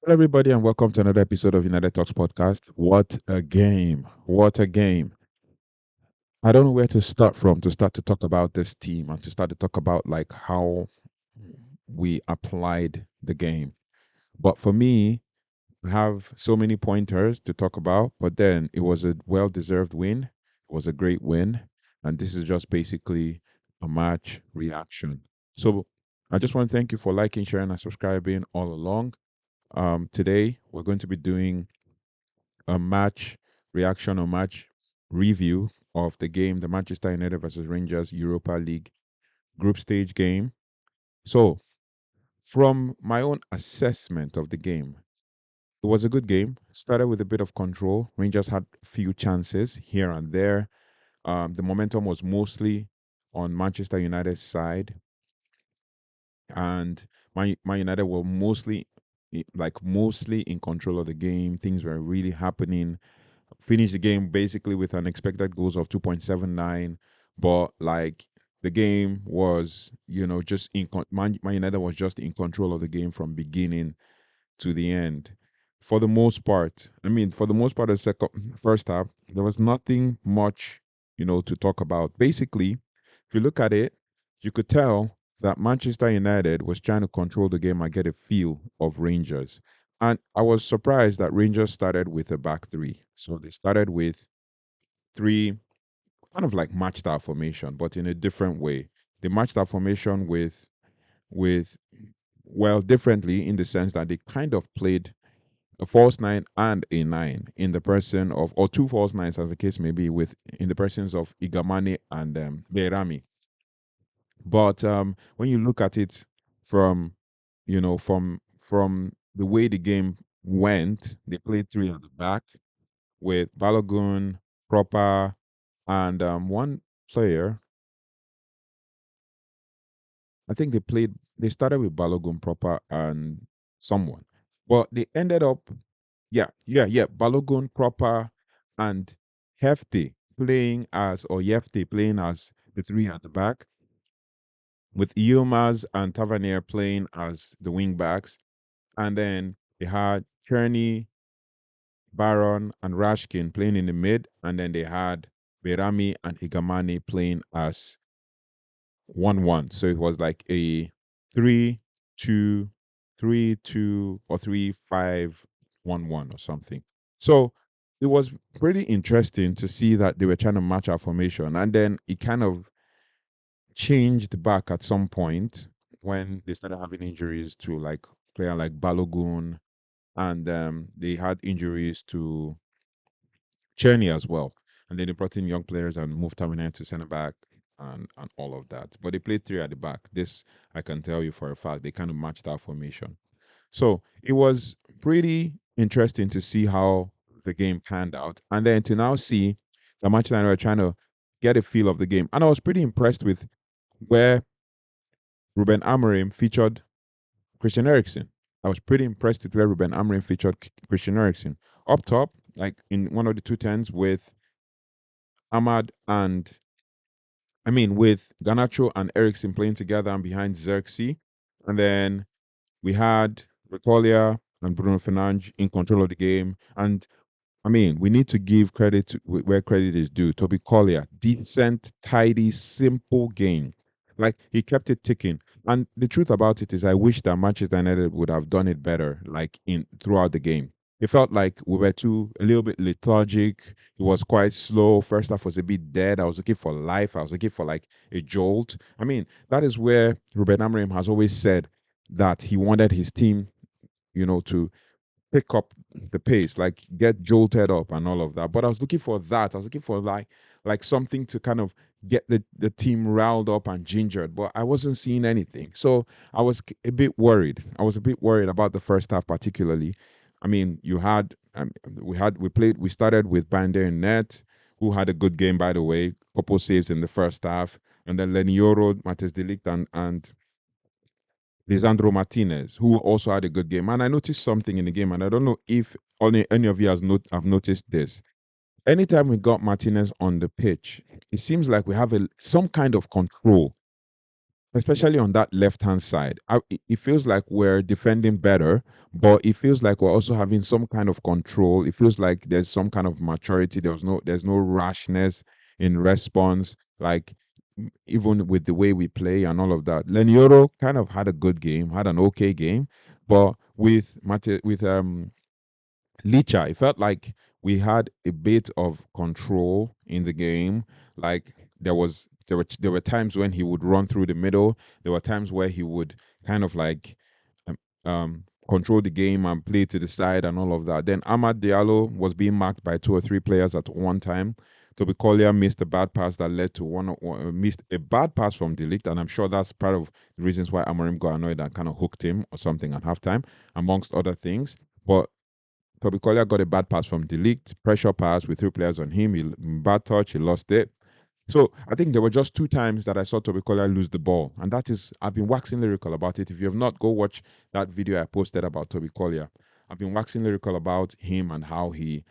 Hello, everybody, and welcome to another episode of United Talks podcast. What a game! What a game! I don't know where to start from to start to talk about this team and to start to talk about like how we applied the game. But for me, I have so many pointers to talk about. But then it was a well-deserved win. It was a great win, and this is just basically a match reaction. So I just want to thank you for liking, sharing, and subscribing all along. Today we're going to be doing a match reaction or match review of the game, the Manchester United versus Rangers Europa League group stage game. So, from my own assessment of the game, it was a good game. Started with a bit of control. Rangers had few chances here and there. The momentum was mostly on Manchester United's side, and my United were mostly in control of the game. Things were really happening. Finished the game basically with an expected goals of 2.79, but like the game was, just Man United was just in control of the game from beginning to the end. For the most part, for the most part, the first half, there was nothing much, to talk about. Basically, if you look at it, you could tell that Manchester United was trying to control the game and get a feel of Rangers. And I was surprised that Rangers started with a back three. So they started with three, kind of like matched our formation, but in a different way. They matched our formation with well, differently in the sense that they kind of played a false nine and a nine in the person of, or two false nines as the case may be, with in the persons of Igamane and Beirami. But when you look at it from, from the way the game went, they played three at the back with Balogun, Proper, and one player. I think they started with Balogun, Proper, and someone. Well, they ended up, yeah, Balogun, Proper, and Hefty Yefty playing as the three at the back, with Yilmaz and Tavernier playing as the wing backs. And then they had Kearney, Baron, and Rashkin playing in the mid. And then they had Berami and Igamani playing as 1-1. So it was like a 3-2, 3-2, or 3-5-1-1 or something. So it was pretty interesting to see that they were trying to match our formation. And then it kind of changed back at some point when they started having injuries to like player like Balogun, and they had injuries to Cherny as well. And then they brought in young players and moved Tavernier to centre back and all of that. But they played three at the back. This I can tell you for a fact. They kind of matched our formation. So it was pretty interesting to see how the game panned out. And then to now see that Manchester United were trying to get a feel of the game. And I was pretty impressed with where Ruben Amorim featured Christian Eriksen. I was pretty impressed with where Ruben Amorim featured Christian Eriksen. Up top, like in one of the two tens with Ahmad and with Ganacho and Eriksen playing together and behind Xerxes. And then we had Recolia and Bruno Fernandes in control of the game. And we need to give credit to where credit is due. Toby Collier, decent, tidy, simple game. Like he kept it ticking. And the truth about it is, I wish that Manchester United would have done it better, like in throughout the game. It felt like we were a little bit lethargic. It was quite slow. First half was a bit dead. I was looking for life. I was looking for like a jolt. That is where Ruben Amorim has always said that he wanted his team, to pick up the pace, like get jolted up and all of that. But I was looking for that. I was looking for like something to kind of get the team riled up and gingered, but I wasn't seeing anything. So I was a bit worried. I was a bit worried about the first half, particularly. You had we started with Bander in net, who had a good game, by the way, couple saves in the first half, and then Lenioro, Mates Delict, and Lisandro Martinez, who also had a good game. And I noticed something in the game, and I don't know if any of you have noticed this. Anytime we got Martinez on the pitch, it seems like we have some kind of control. especially on that left hand side. It feels like we're defending better, but it feels like we're also having some kind of control. It feels like there's some kind of maturity. There's no rashness in response. Like even with the way we play and all of that. Lenioro kind of had a good game, had an okay game, but with Licha, it felt like we had a bit of control in the game. Like there were times when he would run through the middle. There were times where he would kind of like um, control the game and play to the side and all of that. Then Ahmad Diallo was being marked by two or three players at one time. Toby Collier missed a bad pass that led to missed a bad pass from Delict, and I'm sure that's part of the reasons why Amorim got annoyed and kind of hooked him or something at halftime, amongst other things. But Toby Collier got a bad pass from Delict, pressure pass with three players on him. Bad touch, he lost it. So I think there were just two times that I saw Toby Collier lose the ball. And that is, I've been waxing lyrical about it. If you have not, go watch that video I posted about Toby Collier. I've been waxing lyrical about him and how he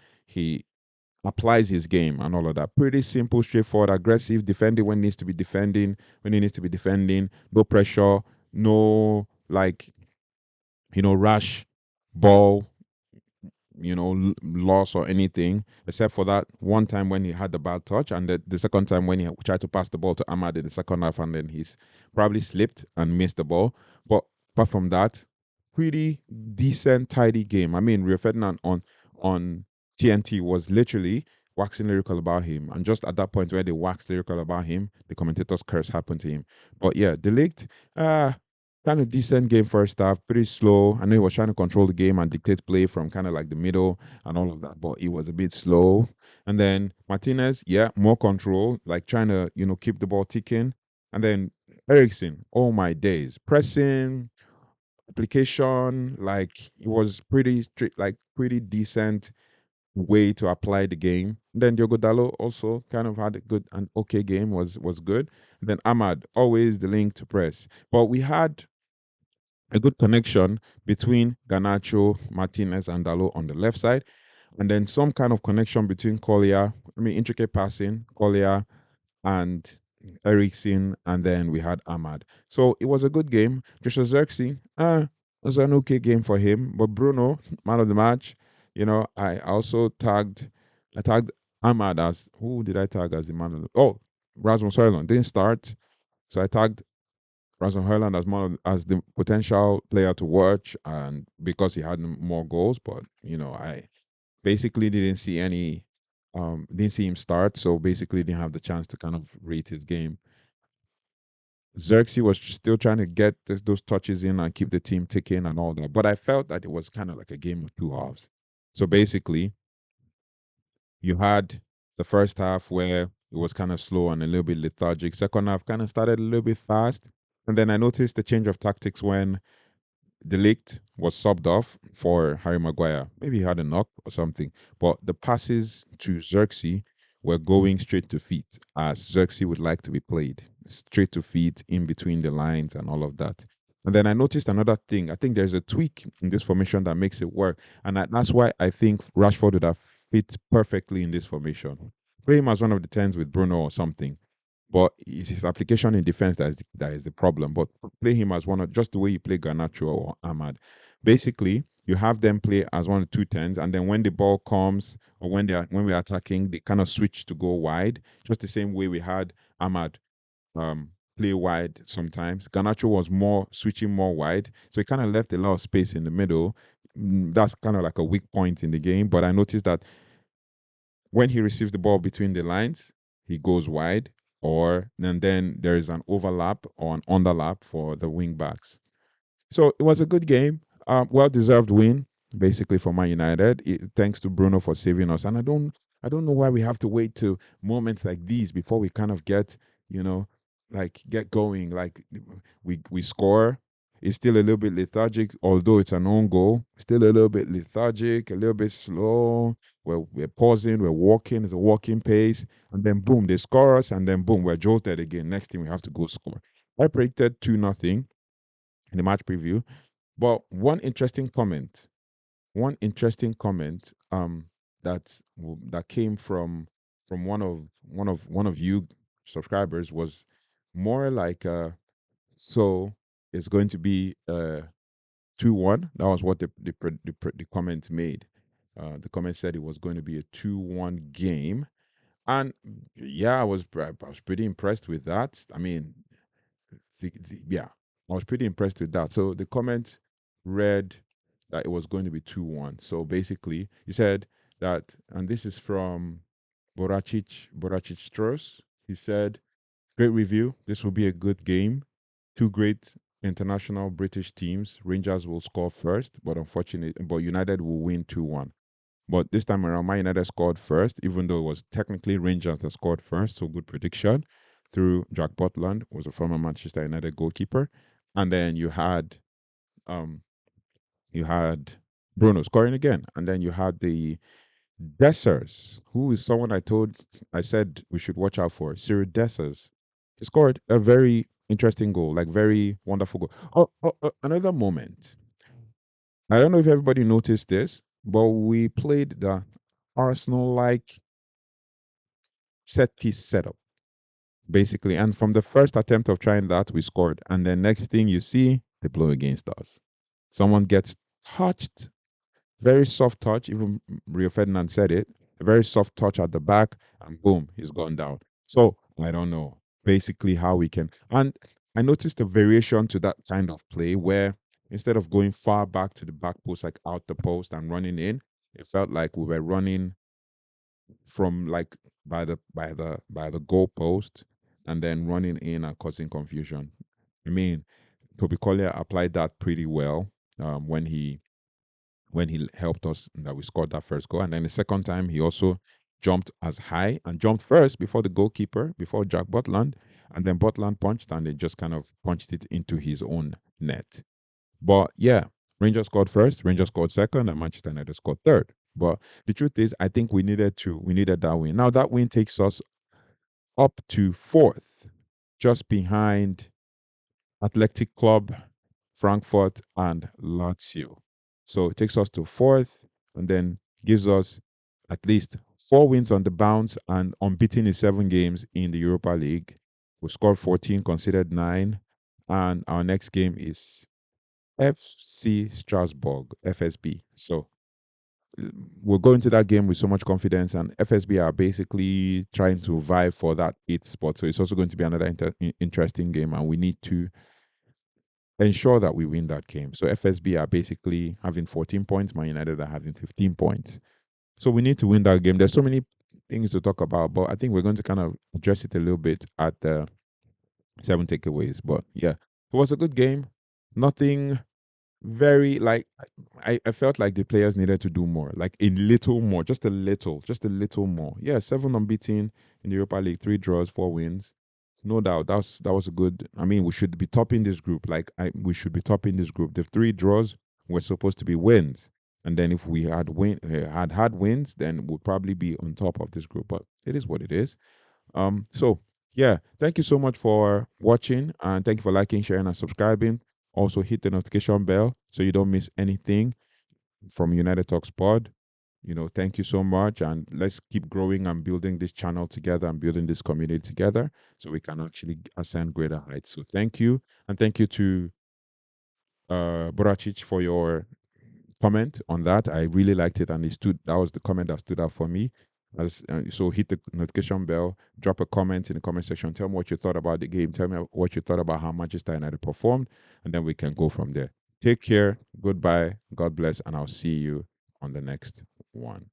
applies his game and all of that. Pretty simple, straightforward, aggressive, defending when needs to be defending, when he needs to be defending, no pressure, no like, rash ball loss or anything, except for that one time when he had the bad touch, and the second time when he tried to pass the ball to Ahmad in the second half, and then he's probably slipped and missed the ball. But apart from that, pretty decent, tidy game. I mean, Rio Ferdinand on TNT was literally waxing lyrical about him, and just at that point where they waxed lyrical about him, the commentator's curse happened to him. But yeah, Delict, kind of decent game first half, pretty slow. I know he was trying to control the game and dictate play from kind of like the middle and all of that, but it was a bit slow. And then Martinez, yeah, more control, like trying to, keep the ball ticking. And then Ericsson, oh my days, pressing, application, like it was pretty strict, like pretty decent way to apply the game. Then Diogo Dallo also kind of had a good and okay game, was good. And then Ahmad, always the link to press. But we had a good connection between Ganacho, Martinez, and Dalot on the left side, and then some kind of connection between Collier, intricate passing, Collier and Ericsson, and then we had Ahmad. So it was a good game. Joshua Xerxes, it was an okay game for him. But Bruno, man of the match, I tagged Ahmad as, who did I tag as the man of the, oh, Rasmus Højlund didn't start. So I tagged Rasmus Højlund as the potential player to watch, and because he had more goals, but I basically didn't see him start, so basically didn't have the chance to kind of rate his game. Xerxes was still trying to get those touches in and keep the team ticking and all that, but I felt that it was kind of like a game of two halves. So basically, you had the first half where it was kind of slow and a little bit lethargic. Second half kind of started a little bit fast. And then I noticed the change of tactics when Delict was subbed off for Harry Maguire. Maybe he had a knock or something. But the passes to Xerxes were going straight to feet, as Xerxes would like to be played. Straight to feet, in between the lines, and all of that. And then I noticed another thing. I think there's a tweak in this formation that makes it work. And that's why I think Rashford would have fit perfectly in this formation. Play him as one of the tens with Bruno or something, but it's his application in defense that is the problem. But play him as one of, just the way you play Garnacho or Ahmad. Basically, you have them play as one of two tens, and then when the ball comes or when we're attacking, they kind of switch to go wide. Just the same way we had Ahmad um, play wide sometimes. Garnacho was more switching more wide, so he kind of left a lot of space in the middle. That's kind of like a weak point in the game. But I noticed that when he receives the ball between the lines, he goes wide, or and then there is an overlap or an underlap for the wing backs. So it was a good game, well deserved win, basically for Man United. Thanks to Bruno for saving us. And I don't know why we have to wait to moments like these before we kind of you know, get going. Like we score. It's still a little bit lethargic, although it's an own goal. Still a little bit lethargic, a little bit slow. We're pausing, we're walking. It's a walking pace, and then boom, they score us, and then boom, we're jolted again. Next thing we have to go score. I predicted 2-0 in the match preview. But one interesting comment that came from one of you subscribers was more like So it's going to be 2-1. That was what the comment made. The comment said it was going to be a 2-1 game. And yeah, I was pretty impressed with that. I mean, yeah, I was pretty impressed with that. So the comment read that it was going to be 2-1. So basically, he said that, and this is from Boracic Strauss. He said, "Great review. This will be a good game. Two great international British teams. Rangers will score first, but United will win 2-1. But this time around, Man United scored first, even though it was technically Rangers that scored first. So good prediction through Jack Butland, was a former Manchester United goalkeeper. And then um you had Bruno scoring again. And then you had the Dessers, who is someone I said we should watch out for. Cyril Dessers. He scored a very interesting goal, like very wonderful goal. Another moment. I don't know if everybody noticed this, but we played the Arsenal like set piece setup, basically. And from the first attempt of trying that, we scored. And then next thing you see, they blow against us. Someone gets touched, very soft touch. Even Rio Ferdinand said it. A very soft touch at the back, and boom, he's gone down. So I don't know basically how we can. And I noticed a variation to that kind of play where instead of going far back to the back post, like out the post and running in, it felt like we were running from like by the goalpost and then running in and causing confusion. I mean, Toby Collier applied that pretty well when he helped us that we scored that first goal. And then the second time, he also jumped as high and jumped first before the goalkeeper, before Jack Butland. And then Butland punched and they just kind of punched it into his own net. But yeah, Rangers scored first, Rangers scored second, and Manchester United scored third. But the truth is, I think we needed that win. Now that win takes us up to fourth, just behind Athletic Club, Frankfurt, and Lazio. So it takes us to fourth and then gives us at least 4 wins on the bounce and unbeaten in 7 games in the Europa League. We scored 14, conceded 9, and our next game is FC Strasbourg, FSB. So we'll go into that game with so much confidence, and FSB are basically trying to vie for that 8th spot. So it's also going to be another interesting game, and we need to ensure that we win that game. So FSB are basically having 14 points, Man United are having 15 points. So we need to win that game. There's so many things to talk about, but I think we're going to kind of address it a little bit at the 7 takeaways. But yeah, it was a good game. Nothing very like I felt like the players needed to do more, like a little more, just a little more. Yeah, 7 unbeaten in the Europa League, 3 draws, 4 wins. No doubt, that was a good. I mean, we should be topping this group. We should be topping this group. The 3 draws were supposed to be wins, and then if we had wins, then we'd probably be on top of this group. But it is what it is. So yeah, thank you so much for watching, and thank you for liking, sharing, and subscribing. Also hit the notification bell so you don't miss anything from United Talks Pod. Thank you so much, and let's keep growing and building this channel together and building this community together so we can actually ascend greater heights. So thank you, and thank you to Boracic for your comment on that. I really liked it, and that was the comment that stood out for me. So hit the notification bell, drop a comment in the comment section, tell me what you thought about the game, tell me what you thought about how Manchester United performed, and then we can go from there. Take care, goodbye, God bless, and I'll see you on the next one.